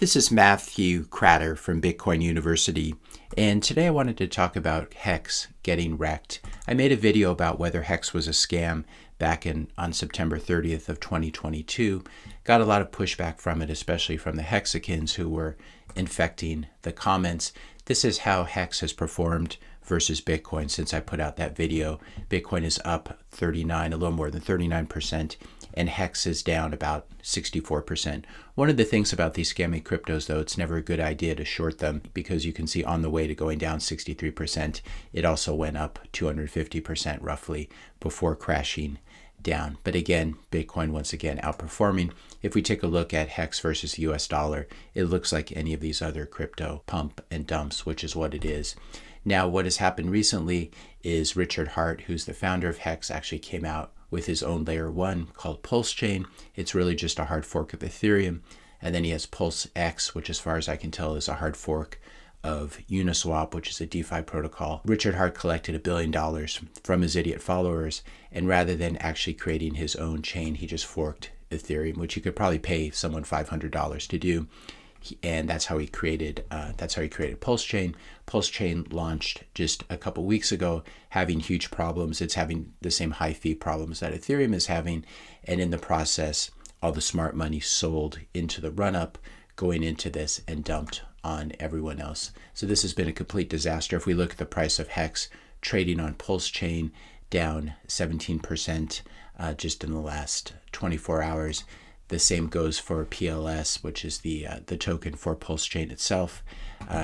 This is Matthew Kratter from Bitcoin University, and today I wanted to talk about Hex getting wrecked. I made a video about whether Hex was a scam back on September 30th of 2022. Got a lot of pushback from it, especially from the Hexicans who were infecting the comments. This is how Hex has performed versus Bitcoin since I put out that video. Bitcoin is up a little more than 39%, and Hex is down about 64%. One of the things about these scammy cryptos, though, it's never a good idea to short them because you can see on the way to going down 63%, it also went up 250% roughly before crashing down. But again, Bitcoin once again outperforming. If we take a look at Hex versus the US dollar, it looks like any of these other crypto pump and dumps, which is what it is. Now, what has happened recently is Richard Heart, who's the founder of Hex, actually came out with his own layer 1 called Pulse Chain. It's really just a hard fork of Ethereum. And then he has Pulse X, which as far as I can tell is a hard fork of Uniswap, which is a DeFi protocol. Richard Heart collected $1 billion from his idiot followers, and rather than actually creating his own chain, he just forked Ethereum, which you could probably pay someone $500 to do. And that's how he created Pulse Chain. Pulse Chain launched just a couple weeks ago, having huge problems. It's having the same high fee problems that Ethereum is having, and in the process, all the smart money sold into the run-up, going into this and dumped on everyone else. So this has been a complete disaster. If we look at the price of Hex trading on Pulse Chain, down 17% just in the last 24 hours. The same goes for PLS, which is the token for Pulse Chain itself,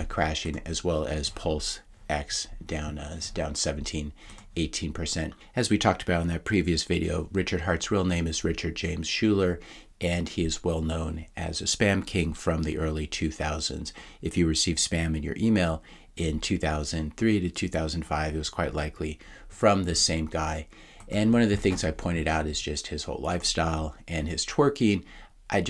crashing, as well as Pulse X down 17, 18%. As we talked about in that previous video, Richard Hart's real name is Richard James Schuler, and he is well known as a spam king from the early 2000s. If you received spam in your email in 2003 to 2005, it was quite likely from the same guy. And one of the things I pointed out is just his whole lifestyle and his twerking. It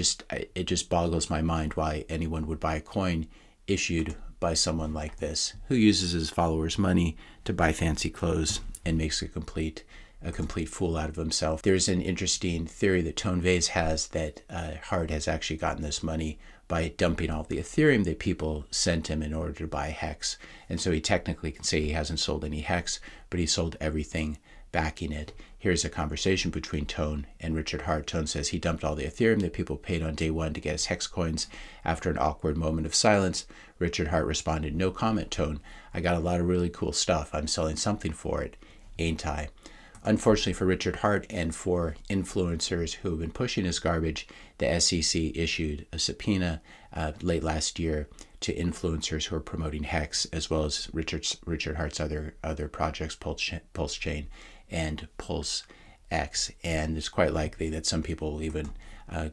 just boggles my mind why anyone would buy a coin issued by someone like this, who uses his followers' money to buy fancy clothes and makes a complete fool out of himself. There's an interesting theory that Tone Vays has that Hart has actually gotten this money by dumping all the Ethereum that people sent him in order to buy Hex. And so he technically can say he hasn't sold any Hex, but he sold everything backing it. Here's a conversation between Tone and Richard Hart. Tone says he dumped all the Ethereum that people paid on day one to get his Hex coins. After an awkward moment of silence, Richard Hart responded, "No comment, Tone. I got a lot of really cool stuff. I'm selling something for it, ain't I?" Unfortunately for Richard Hart and for influencers who have been pushing his garbage, the SEC issued a subpoena late last year to influencers who are promoting Hex, as well as Richard Hart's other projects, Pulse Chain and Pulse X. And it's quite likely that some people will even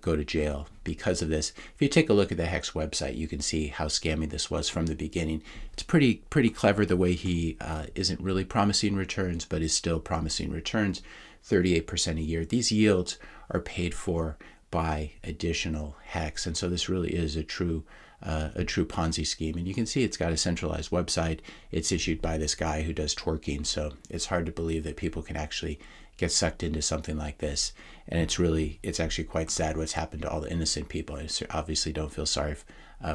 go to jail because of this. If you take a look at the Hex website, you can see how scammy this was from the beginning. It's pretty clever the way he isn't really promising returns, but is still promising returns, 38% a year. These yields are paid for by additional Hex, and so this really is a true Ponzi scheme. And you can see it's got a centralized website. It's issued by this guy who does twerking, so it's hard to believe that people can actually get sucked into something like this. And it's actually quite sad what's happened to all the innocent people. I obviously don't feel sorry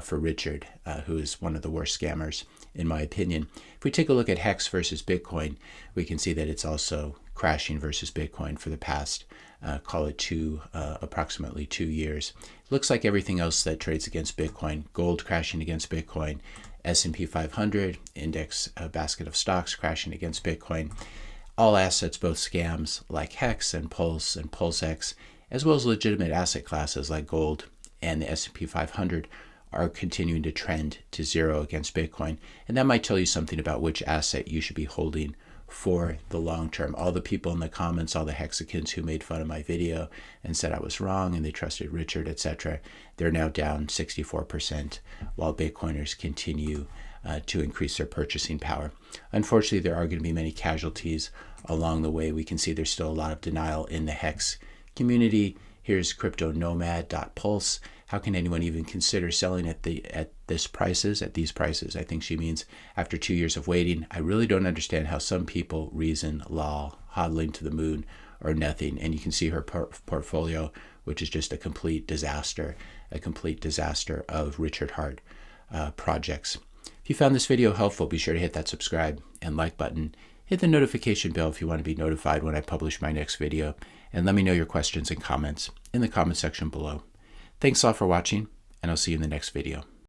for Richard, who is one of the worst scammers, in my opinion. If we take a look at Hex versus Bitcoin, we can see that it's also crashing versus Bitcoin for the past, call it approximately 2 years. Looks like everything else that trades against Bitcoin, gold crashing against Bitcoin, S&P 500 index basket of stocks crashing against Bitcoin. All assets, both scams like Hex and Pulse X, as well as legitimate asset classes like gold and the S&P 500, are continuing to trend to zero against Bitcoin. And that might tell you something about which asset you should be holding for the long term. All the people in the comments, all the Hexicans who made fun of my video and said I was wrong and they trusted Richard, etc., they're now down 64%, while Bitcoiners continue to increase their purchasing power. Unfortunately, there are going to be many casualties along the way. We can see there's still a lot of denial in the Hex community. Here's cryptonomad.pulse. How can anyone even consider selling at these prices? I think she means after 2 years of waiting. I really don't understand how some people reason, lol, hodling to the moon or nothing. And you can see her portfolio, which is just a complete disaster. a complete disaster of Richard Hart projects. If you found this video helpful, be sure to hit that subscribe and like button. Hit the notification bell if you want to be notified when I publish my next video. And let me know your questions and comments in the comment section below. Thanks all for watching, and I'll see you in the next video.